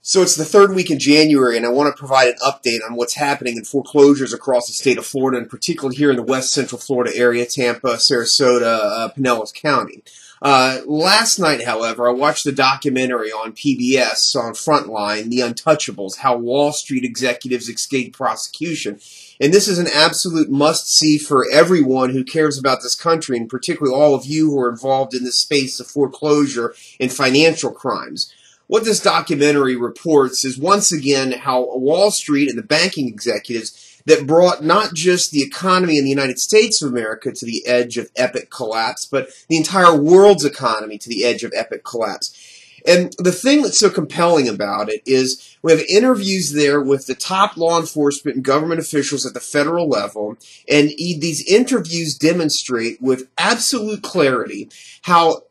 So it's the third week in January, and I want to provide an update on what's happening in foreclosures across the state of Florida, and particularly here in the West Central Florida area, Tampa, Sarasota, Pinellas County. Last night, however, I watched the documentary on PBS on Frontline, The Untouchables, How Wall Street Executives Escape Prosecution. And this is an absolute must-see for everyone who cares about this country, and particularly all of you who are involved in this space of foreclosure and financial crimes. What this documentary reports is once again how Wall Street and the banking executives that brought not just the economy in the United States of America to the edge of epic collapse, but the entire world's economy to the edge of epic collapse. And the thing that's so compelling about it is we have interviews there with the top law enforcement and government officials at the federal level, and these interviews demonstrate with absolute clarity how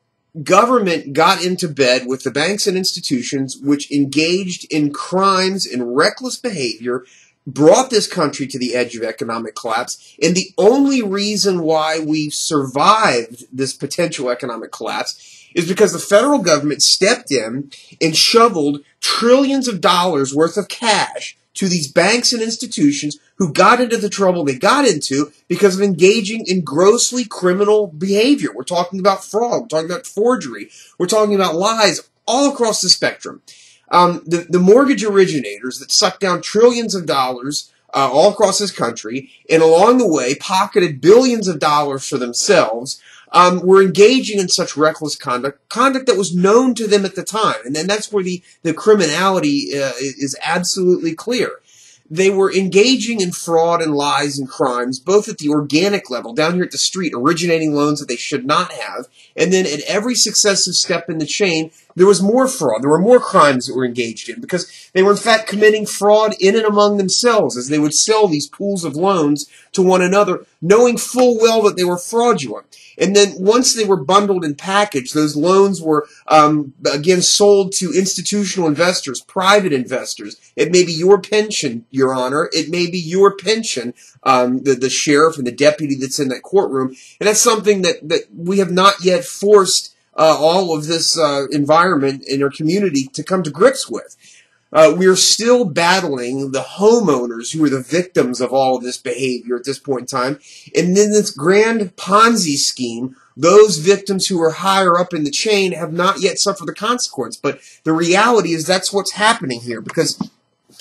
government got into bed with the banks and institutions which engaged in crimes and reckless behavior, brought this country to the edge of economic collapse, and the only reason why we've survived this potential economic collapse is because the federal government stepped in and shoveled trillions of dollars worth of cash to these banks and institutions who got into the trouble they got into because of engaging in grossly criminal behavior. We're talking about fraud. We're talking about forgery. We're talking about lies all across the spectrum. The mortgage originators that sucked down trillions of dollars all across this country and along the way pocketed billions of dollars for themselves were engaging in such reckless conduct that was known to them at the time. And then that's where the criminality is absolutely clear. They were engaging in fraud and lies and crimes, both at the organic level, down here at the street, originating loans that they should not have, and then at every successive step in the chain, there was more fraud. There were more crimes that were engaged in because they were in fact committing fraud in and among themselves as they would sell these pools of loans to one another, knowing full well that they were fraudulent. And then once they were bundled and packaged, those loans were, again, sold to institutional investors, private investors. It may be your pension, Your Honor. It may be your pension, the sheriff and the deputy that's in that courtroom. And that's something that we have not yet forced all of this environment in our community to come to grips with. We are still battling the homeowners who are the victims of all of this behavior at this point in time. And then this grand Ponzi scheme, those victims who are higher up in the chain have not yet suffered the consequence. But the reality is that's what's happening here. Because,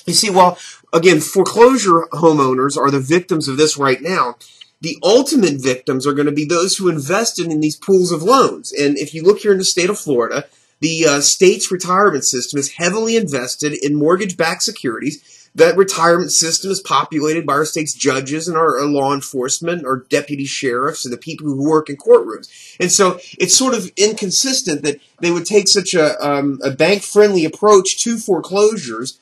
you see, while, again, foreclosure homeowners are the victims of this right now, the ultimate victims are going to be those who invested in these pools of loans. And if you look here in the state of Florida, the state's retirement system is heavily invested in mortgage-backed securities. That retirement system is populated by our state's judges and our law enforcement, our deputy sheriffs, and the people who work in courtrooms. And so it's sort of inconsistent that they would take such a bank-friendly approach to foreclosures,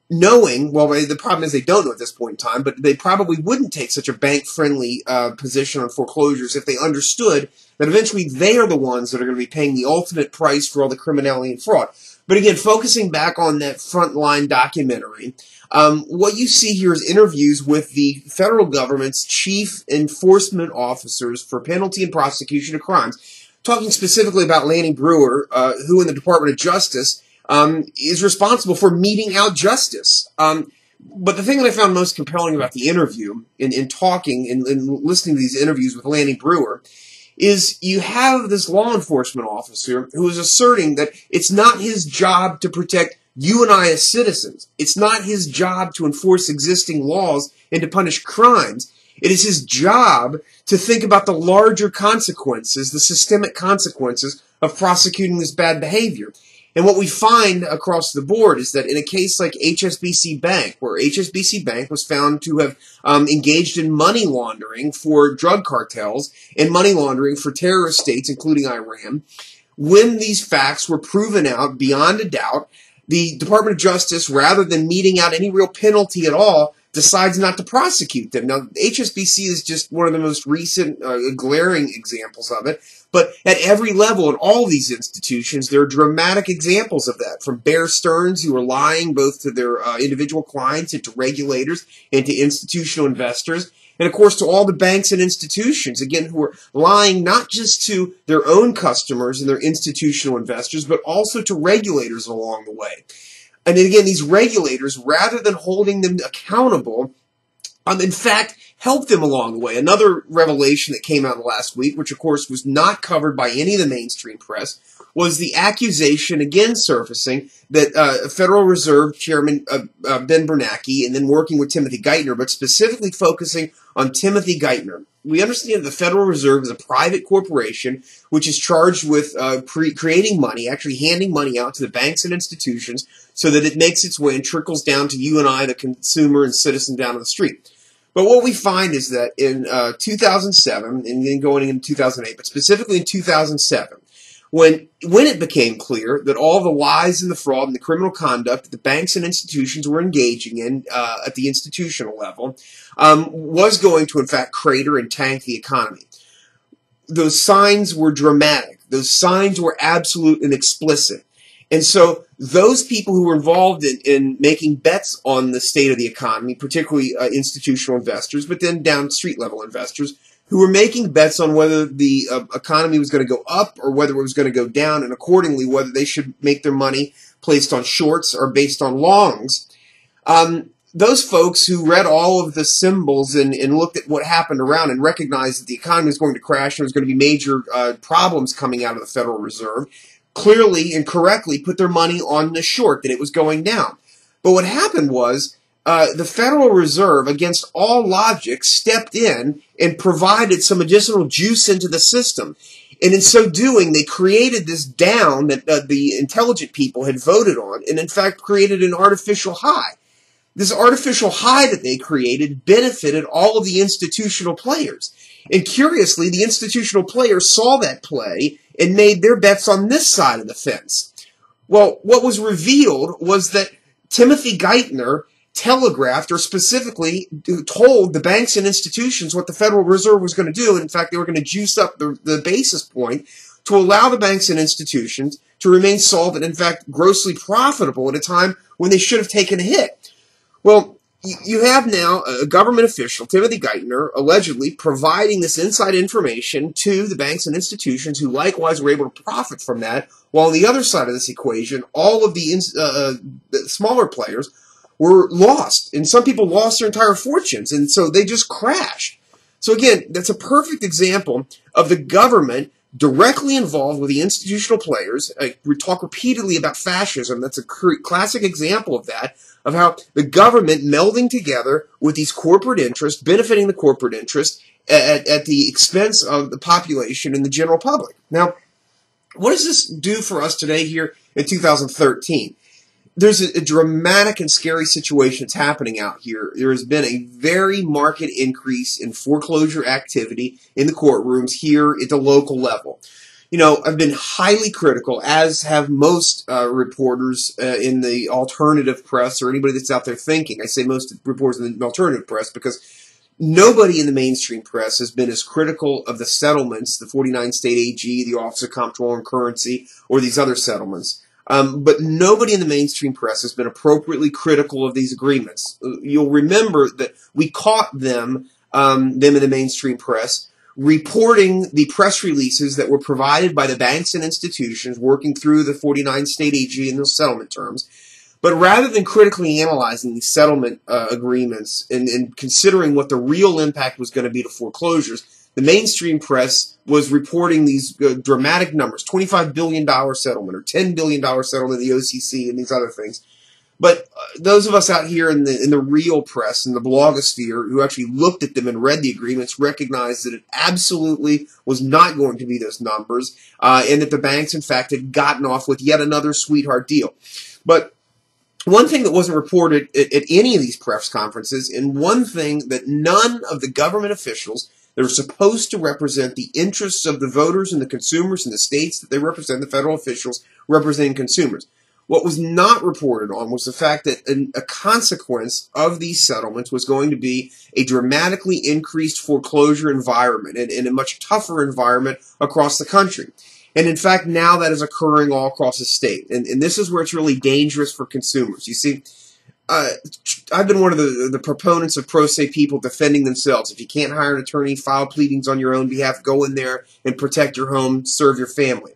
knowing, well, the problem is they don't know at this point in time, but they probably wouldn't take such a bank-friendly position on foreclosures if they understood that eventually they are the ones that are going to be paying the ultimate price for all the criminality and fraud. But again, focusing back on that Frontline documentary, what you see here is interviews with the federal government's chief enforcement officers for penalty and prosecution of crimes, talking specifically about Lanny Breuer, who in the Department of Justice is responsible for meting out justice. But the thing that I found most compelling about the interview, in talking and listening to these interviews with Lanny Breuer, is you have this law enforcement officer who is asserting that it's not his job to protect you and I as citizens. It's not his job to enforce existing laws and to punish crimes. It is his job to think about the larger consequences, the systemic consequences of prosecuting this bad behavior. And what we find across the board is that in a case like HSBC Bank, where HSBC Bank was found to have engaged in money laundering for drug cartels and money laundering for terrorist states, including Iran, when these facts were proven out beyond a doubt, the Department of Justice, rather than meting out any real penalty at all, decides not to prosecute them. Now, HSBC is just one of the most recent glaring examples of it. But at every level in all these institutions, there are dramatic examples of that, from Bear Stearns, who are lying both to their individual clients and to regulators and to institutional investors, and of course to all the banks and institutions, again, who are lying not just to their own customers and their institutional investors, but also to regulators along the way. And again, these regulators, rather than holding them accountable, in fact, helped them along the way. Another revelation that came out last week, which of course was not covered by any of the mainstream press, was the accusation again surfacing that Federal Reserve Chairman Ben Bernanke, and then working with Timothy Geithner, but specifically focusing on Timothy Geithner. We understand the Federal Reserve is a private corporation which is charged with creating money, actually handing money out to the banks and institutions so that it makes its way and trickles down to you and I, the consumer and citizen down on the street. But what we find is that in 2007, and then going into 2008, but specifically in 2007, when it became clear that all the lies and the fraud and the criminal conduct that the banks and institutions were engaging in at the institutional level was going to, in fact, crater and tank the economy. Those signs were dramatic. Those signs were absolute and explicit. And so those people who were involved in making bets on the state of the economy, particularly institutional investors, but then down street level investors, who were making bets on whether the economy was going to go up or whether it was going to go down, and accordingly whether they should make their money placed on shorts or based on longs. Those folks who read all of the symbols and looked at what happened around and recognized that the economy was going to crash and there was going to be major problems coming out of the Federal Reserve, clearly and correctly put their money on the short, that it was going down. But what happened was the Federal Reserve, against all logic, stepped in and provided some additional juice into the system. And in so doing, they created this down that the intelligent people had voted on, and in fact created an artificial high. This artificial high that they created benefited all of the institutional players. And curiously, the institutional players saw that play and made their bets on this side of the fence. Well, what was revealed was that Timothy Geithner telegraphed, or specifically told the banks and institutions what the Federal Reserve was going to do. In fact, they were going to juice up the basis point to allow the banks and institutions to remain solvent, in fact, grossly profitable at a time when they should have taken a hit. Well, you have now a government official, Timothy Geithner, allegedly providing this inside information to the banks and institutions who likewise were able to profit from that, while on the other side of this equation, all of the smaller players were lost, and some people lost their entire fortunes, and so they just crashed. So again, that's a perfect example of the government directly involved with the institutional players. We talk repeatedly about fascism. That's a classic example of that, of how the government melding together with these corporate interests, benefiting the corporate interest at the expense of the population and the general public. Now, what does this do for us today here in 2013? There's a dramatic and scary situation that's happening out here. There has been a very marked increase in foreclosure activity in the courtrooms here at the local level. You know, I've been highly critical, as have most reporters in the alternative press or anybody that's out there thinking. I say most reporters in the alternative press because nobody in the mainstream press has been as critical of the settlements, the 49 state AG, the Office of Comptroller and Currency, or these other settlements. But nobody in the mainstream press has been appropriately critical of these agreements. You'll remember that we caught them in the mainstream press, reporting the press releases that were provided by the banks and institutions working through the 49 state AG and those settlement terms. But rather than critically analyzing these settlement agreements and considering what the real impact was going to be to foreclosures, the mainstream press was reporting these dramatic numbers, $25 billion settlement or $10 billion settlement in the OCC and these other things. But those of us out here in the real press, in the blogosphere, who actually looked at them and read the agreements, recognized that it absolutely was not going to be those numbers, and that the banks, in fact, had gotten off with yet another sweetheart deal. But one thing that wasn't reported at any of these press conferences, and one thing that none of the government officials that are supposed to represent the interests of the voters and the consumers in the states that they represent, the federal officials representing consumers. What was not reported on was the fact that a consequence of these settlements was going to be a dramatically increased foreclosure environment and a much tougher environment across the country. And in fact, now that is occurring all across the state. And this is where it's really dangerous for consumers. You see, I've been one of the proponents of pro se people defending themselves. If you can't hire an attorney, file pleadings on your own behalf, go in there and protect your home, serve your family.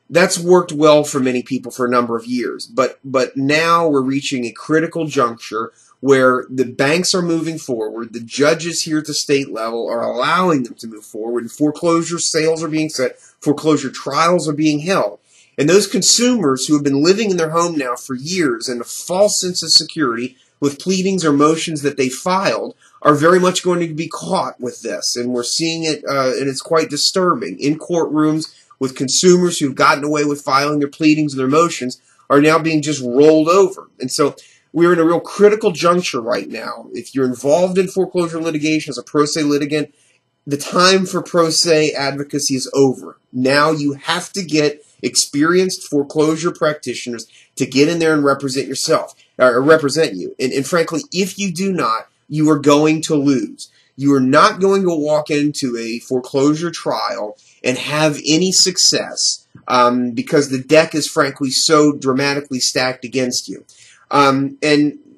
That's worked well for many people for a number of years, but now we're reaching a critical juncture where the banks are moving forward, the judges here at the state level are allowing them to move forward, and foreclosure sales are being set, foreclosure trials are being held. And those consumers who have been living in their home now for years in a false sense of security with pleadings or motions that they filed are very much going to be caught with this. And we're seeing it, and it's quite disturbing. In courtrooms, with consumers who've gotten away with filing their pleadings and their motions are now being just rolled over. And so we're in a real critical juncture right now. If you're involved in foreclosure litigation as a pro se litigant, the time for pro se advocacy is over. Now you have to get experienced foreclosure practitioners to get in there and represent yourself, or represent you. And frankly, if you do not, you are going to lose. You are not going to walk into a foreclosure trial and have any success because the deck is frankly so dramatically stacked against you. And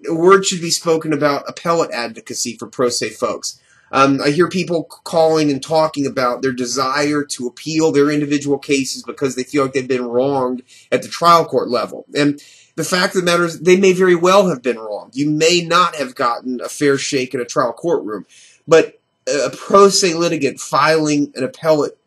a word should be spoken about appellate advocacy for pro se folks. I hear people calling and talking about their desire to appeal their individual cases because they feel like they've been wronged at the trial court level. And the fact of the matter is they may very well have been wronged. You may not have gotten a fair shake in a trial courtroom. But a pro se litigant filing an appellate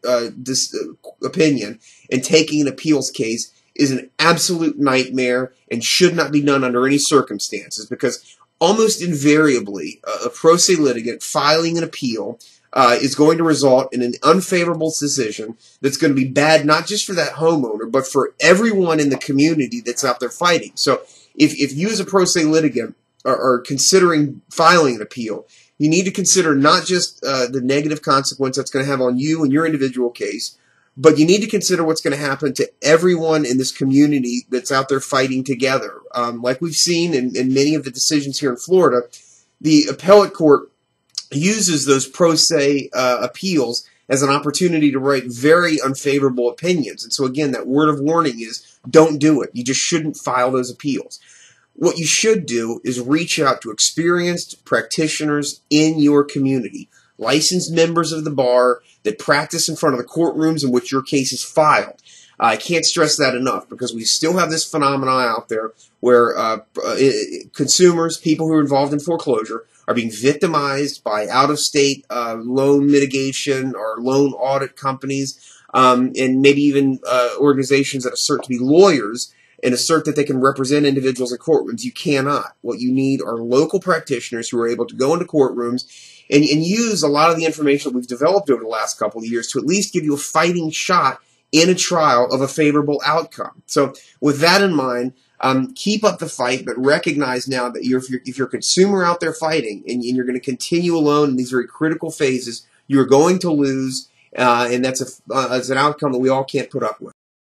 opinion and taking an appeals case is an absolute nightmare and should not be done under any circumstances, because almost invariably a pro se litigant filing an appeal is going to result in an unfavorable decision that's going to be bad not just for that homeowner but for everyone in the community that's out there fighting. So if you as a pro se litigant are considering filing an appeal, you need to consider not just the negative consequence that's going to have on you and your individual case, but you need to consider what's going to happen to everyone in this community that's out there fighting together. Like we've seen in many of the decisions here in Florida, the appellate court uses those pro se appeals as an opportunity to write very unfavorable opinions. And so again, that word of warning is don't do it. You just shouldn't file those appeals. What you should do is reach out to experienced practitioners in your community, licensed members of the bar that practice in front of the courtrooms in which your case is filed. I can't stress that enough, because we still have this phenomenon out there where consumers, people who are involved in foreclosure, are being victimized by out-of-state loan mitigation or loan audit companies, and maybe even organizations that assert to be lawyers and assert that they can represent individuals in courtrooms. You cannot. What you need are local practitioners who are able to go into courtrooms and use a lot of the information that we've developed over the last couple of years to at least give you a fighting shot in a trial of a favorable outcome. So with that in mind, keep up the fight, but recognize now that if you're a consumer out there fighting and you're going to continue alone in these very critical phases, you're going to lose, and that's an outcome that we all can't put up with.